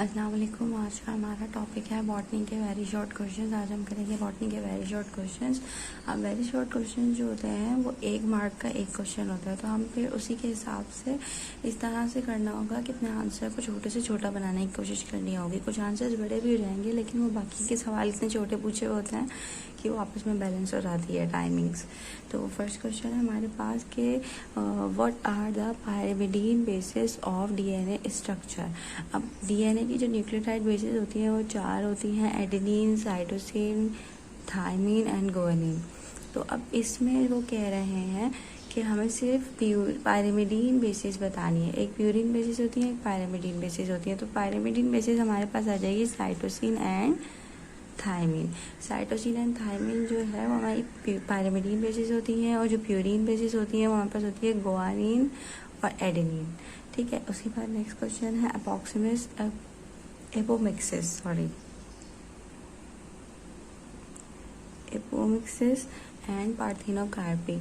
अस्सलाम वालेकुम। आज का हमारा टॉपिक है बॉटनी के वेरी शॉर्ट क्वेश्चंस। आज हम करेंगे बॉटनी के वेरी शॉर्ट क्वेश्चंस। अब वेरी शॉर्ट क्वेश्चन जो होते हैं वो 1 मार्क का एक क्वेश्चन होता है, तो हम फिर उसी के हिसाब से इस तरह से करना होगा कि अपने आंसर को छोटे से छोटा बनाने की कोशिश करनी होगी। कुछ आंसर्स बड़े भी हो जाएंगे, लेकिन वो बाकी के सवाल इतने छोटे पूछे हुए होते हैं कि वो आपस में बैलेंस हो जाती है टाइमिंग्स। तो फर्स्ट क्वेश्चन है हमारे पास कि what are the pyrimidine bases of DNA structure. अब डीएनए की जो न्यूक्लियोटाइड बेसिस होती हैं वो 4 होती हैं, adenine, cytosine, thymine and guanine. तो अब इसमें वो कह रहे हैं कि हमें सिर्फ पायरिमिडीन बेसिस बतानी है। एक प्यूरिन बेसिस होती है, एक पायरिमिडीन बेसिस होती है। तो पायरिमिडीन बेसिस हमारे पास आ जाएगी cytosine and thymine. Cytosine and thymine जो है वो हमारी पायरिमिडीन बेसिस होती हैं, और जो प्यूरिन बेसिस होती है वो हमारे पास होती है गुआनिन और एडेनिन। ठीक है। उसके बाद नेक्स्ट क्वेश्चन है एपोमिक्सिस एंड पार्थेनोकार्पी।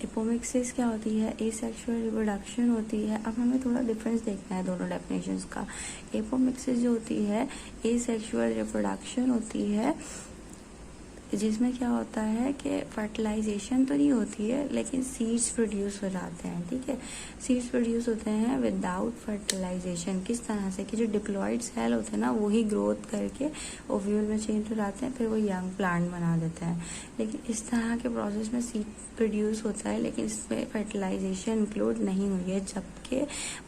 एपोमिक्सिस क्या होती है? एसेक्सुअल रिप्रोडक्शन होती है। अब हमें थोड़ा डिफरेंस देखना है दोनों डेफिनेशंस का। एपोमिक्सिस जो होती है एसेक्सुअल रिप्रोडक्शन होती है, जिसमें क्या होता है कि फर्टिलाइजेशन तो नहीं होती है लेकिन सीड्स प्रोड्यूस हो जाते हैं। ठीक है। सीड्स प्रोड्यूस होते हैं विदाउट फर्टिलाइजेशन। किस तरह से कि जो डिप्लॉयड सेल होते हैं ना वही ग्रोथ करके ओव्यूल में चेंज हो जाते हैं, फिर वो यंग प्लांट बना देते हैं। लेकिन इस तरह के प्रोसेस में सीड प्रोड्यूस होता है, लेकिन इसमें फर्टिलाइजेशन इंक्लूड नहीं हुई है। जबकि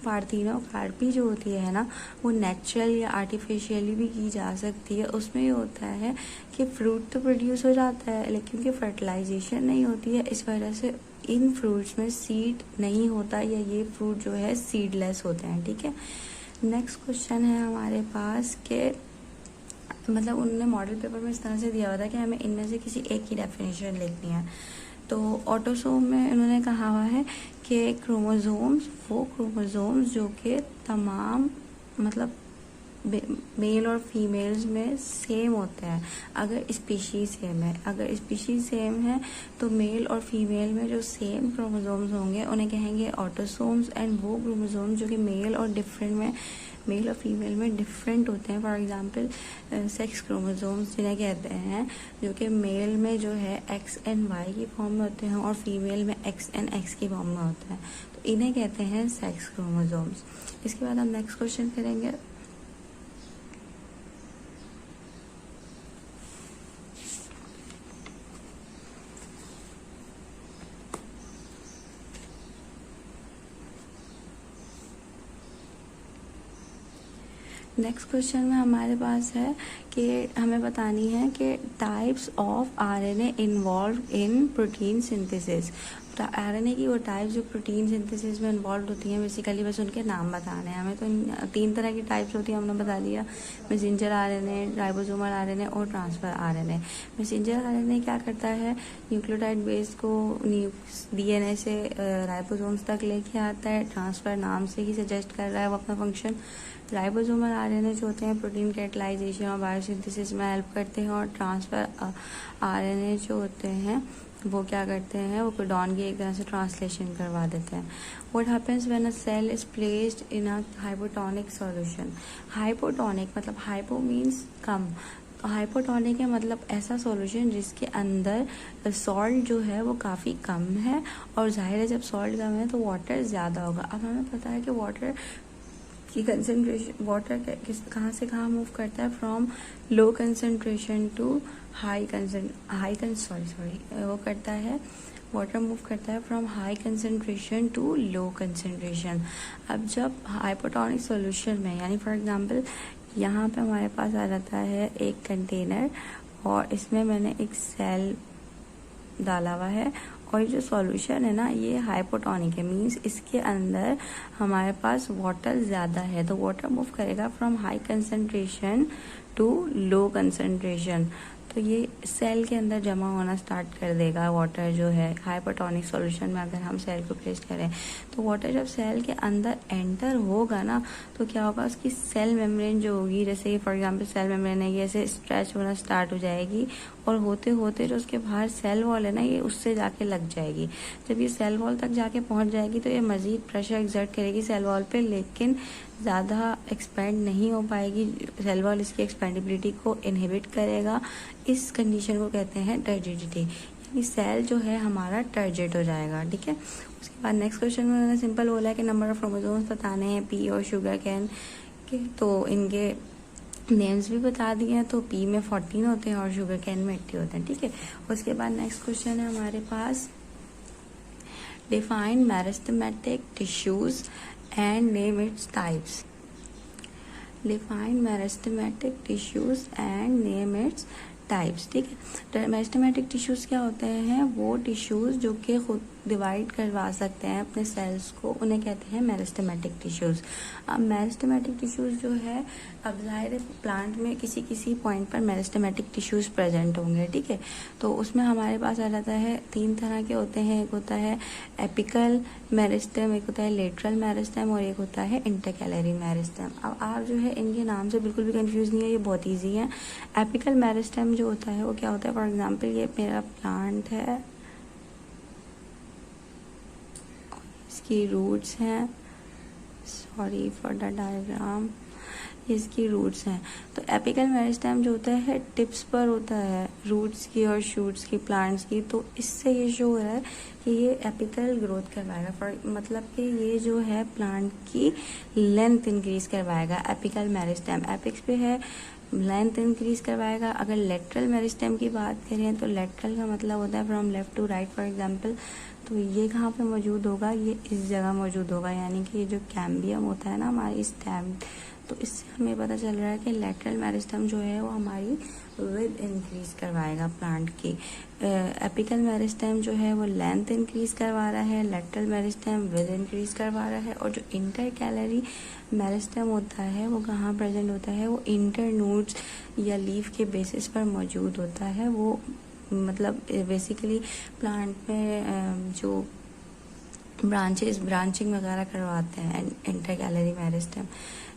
पार्थेनोकार्पी जो होती है ना वो नेचुरल या आर्टिफिशियली भी की जा सकती है। उसमें ये होता है कि फ्रूट तो प्रोड्यूस हो जाता है लेकिन क्योंकि फर्टिलाइजेशन नहीं होती है, इस वजह से इन फ्रूट्स में सीड नहीं होता, या ये फ्रूट जो है सीडलेस होते हैं। ठीक है। नेक्स्ट क्वेश्चन है हमारे पास के मतलब उन्होंने मॉडल पेपर में इस तरह से दिया हुआ था कि हमें इनमें से किसी एक की डेफिनेशन लिखनी है। तो ऑटोसोम में उन्होंने कहा हुआ है कि क्रोमोजोम्स जो कि तमाम मतलब मेल और फीमेल्स में सेम होते हैं अगर स्पीशीज सेम है। अगर स्पीशीज सेम है तो मेल और फीमेल में जो सेम क्रोमोसोम्स होंगे उन्हें कहेंगे ऑटोसोम्स। एंड वो क्रोमोसोम्स जो कि मेल और फीमेल में डिफरेंट होते हैं, फॉर एग्जांपल सेक्स क्रोमोसोम्स जिन्हें कहते हैं, जो कि मेल में जो है एक्स एंड वाई की फॉर्म में होते हैं और फीमेल में एक्स एंड एक्स की फॉर्म में होते हैं, तो इन्हें कहते हैं सेक्स क्रोमोसोम्स। इसके बाद हम नेक्स्ट क्वेश्चन करेंगे। नेक्स्ट क्वेश्चन में हमारे पास है कि हमें बतानी है कि types of RNA involve in protein synthesis. RNA की वो टाइप्स जो प्रोटीन सिंथेसिस में इन्वॉल्व होती हैं, बेसिकली बस उनके नाम बताने हैं हमें। तो 3 तरह की टाइप्स होती हैं, हमने बता दिया, मैसेंजर आरएनए, राइबोसोमल आरएनए और ट्रांसफर आरएनए। मैसेंजर आरएनए क्या करता है? न्यूक्लियोटाइड बेस को डीएनए से राइबोसोम्स तक लेके आता है। ट्रांसफर नाम से ही सजेस्ट कर रहा है वो अपना फंक्शन। राइबोसोमल आरएनए जो होते हैं प्रोटीन कैटालाइजेशन और बायोसिंथेसिस में हेल्प करते हैं, और ट्रांसफर आरएनए जो होते हैं वो क्या करते हैं? वो कोडॉन की एक तरह से ट्रांसलेशन करवा देते हैं। What happens when a cell is placed in a hypotonic solution. Hypotonic मतलब हाइपो मीन्स कम, हाइपोटोनिक है मतलब ऐसा सॉल्यूशन जिसके अंदर सॉल्ट जो है वो काफ़ी कम है, और जाहिर है जब सॉल्ट कम है तो वाटर ज़्यादा होगा। अब हमें पता है कि वाटर की कंसनट्रेशन, वाटर कहाँ से कहाँ मूव करता है? फ्रॉम लो कंसनट्रेशन टू वो करता है, वाटर मूव करता है from high concentration to low concentration. अब जब हाइपोटोनिक सॉल्यूशन में, यानी फॉर एग्जांपल यहाँ पे हमारे पास आ जाता है एक कंटेनर और इसमें मैंने एक सेल डाला हुआ है, और जो सॉल्यूशन है ना ये हाइपोटोनिक है, मींस इसके अंदर हमारे पास वाटर ज़्यादा है, तो वाटर मूव करेगा from high concentration to low concentration. तो ये सेल के अंदर जमा होना स्टार्ट कर देगा वाटर जो है हाइपोटोनिक सॉल्यूशन में। अगर हम सेल को प्लेस करें तो वाटर जब सेल के अंदर एंटर होगा ना तो क्या होगा? उसकी सेल मेम्ब्रेन जो होगी, जैसे फॉर एग्जांपल सेल मेम्ब्रेन है, ये ऐसे स्ट्रेच होना स्टार्ट हो जाएगी और होते होते जो उसके बाहर सेल वॉल है ना, ये उससे जाके लग जाएगी। जब ये सेल वॉल तक जाके पहुंच जाएगी तो ये मज़ीद प्रेशर एक्सर्ट करेगी सेल वॉल पे, लेकिन ज़्यादा एक्सपेंड नहीं हो पाएगी। सेल वॉल इसकी एक्सपेंडिबिलिटी को इनहिबिट करेगा। इस कंडीशन को कहते हैं टर्जिडिटी, यानी सेल जो है हमारा टर्जिड हो जाएगा। ठीक है, उसके बाद नेक्स्ट क्वेश्चन में उन्होंने सिंपल बोला है कि नंबर ऑफ क्रोमोसोम्स बताने हैं पी और शुगर कैन के, तो इनके नेम्स भी बता दिए हैं। तो पी में 14 होते हैं और शुगर कैन में 80 होते हैं। ठीक है, उसके बाद नेक्स्ट क्वेश्चन है हमारे पास, define meristematic tissues and name its types. Define meristematic tissues and name its types. ठीक है, मेरिस्टेमेटिक टिश्यूज क्या होते हैं? वो टिश्यूज जो कि खुद डिवाइड करवा सकते हैं अपने सेल्स को, उन्हें कहते हैं मेरिस्टेमेटिक टिश्यूज। अब मेरिस्टेमेटिक टिश्यूज जो है, अब जाहिर है प्लांट में किसी किसी पॉइंट पर मेरिस्टेमेटिक टिश्यूज प्रेजेंट होंगे। ठीक है, तो उसमें हमारे पास आ जाता है 3 तरह के होते हैं। एक होता है एपिकल मेरिस्टेम, एक होता है लेटरल मेरिस्टेम और एक होता है इंटरकैलरी मेरिस्टेम। अब आप जो है इनके नाम से बिल्कुल भी कंफ्यूज नहीं है, ये बहुत ईजी है। एपिकल मेरिस्टेम जो होता है वो क्या होता है? फॉर एग्जाम्पल ये मेरा प्लांट है, इसकी रूट्स हैं, सॉरी फॉर द डायग्राम, इसकी रूट्स हैं। तो एपिकल मेरिस्टेम जो होता है टिप्स पर होता है, रूट्स की और शूट्स की, प्लांट्स की। तो इससे ये शो हो रहा है कि ये एपिकल ग्रोथ करवाएगा, मतलब कि ये जो है प्लांट की लेंथ इंक्रीज करवाएगा। एपिकल मेरिस्टेम एपिक्स पे है, लेंथ इंक्रीज करवाएगा। अगर लेटरल मेरिस्टेम की बात करें तो लेटरल का मतलब होता है from left to right. For example, तो ये कहाँ पे मौजूद होगा? ये इस जगह मौजूद होगा, यानी कि ये जो कैम्बियम होता है ना हमारी स्टेम, तो इससे हमें पता चल रहा है कि लेटरल मेरिस्टेम जो है वो हमारी विद इंक्रीज करवाएगा प्लांट की। एपिकल मेरिस्टेम जो है वो लेंथ इंक्रीज करवा रहा है, लेटरल मेरिस्टेम विद इंक्रीज करवा रहा है। और जो इंटरकैलरी मेरिस्टेम होता है वो कहाँ प्रेजेंट होता है? वो इंटरनोड्स या लीफ के बेसिस पर मौजूद होता है। वो मतलब बेसिकली प्लांट में जो ब्रांचिंग वगैरह करवाते हैं इंटरकैलरी मेरिस्टेम।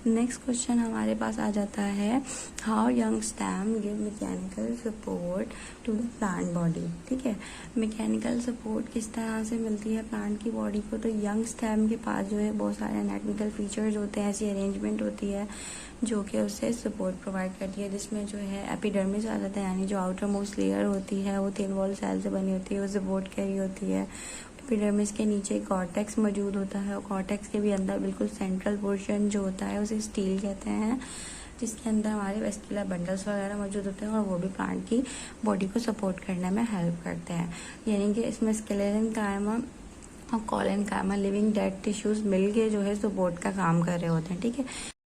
नेक्स्ट क्वेश्चन हमारे पास आ जाता है, how young stem give mechanical support to the plant body. ठीक है, मैकेनिकल सपोर्ट किस तरह से मिलती है प्लांट की बॉडी को? तो यंग स्टेम के पास जो है बहुत सारे एनाटॉमिकल फीचर्स होते हैं, ऐसी अरेंजमेंट होती है जो कि उसे सपोर्ट प्रोवाइड करती है, जिसमें जो है एपिडर्मिस आ जाता है, यानी जो आउटर मोस्ट लेयर होती है वो थिन वॉल सेल से बनी होती है, वो सपोर्ट करी होती है। एपिडर्मिस के नीचे कॉर्टेक्स मौजूद होता है और कॉर्टेक्स के भी अंदर बिल्कुल सेंट्रल पोर्शन जो होता है उसे स्टील कहते हैं, जिसके अंदर हमारे वेस्कुलर बंडल्स वगैरह मौजूद होते हैं और वो भी प्लांट की बॉडी को सपोर्ट करने में हेल्प करते हैं। यानी कि इसमें स्केलेटन कायमा और कॉलन कायमा लिविंग डेड टिश्यूज मिलके जो है सपोर्ट का काम कर रहे होते हैं। ठीक है।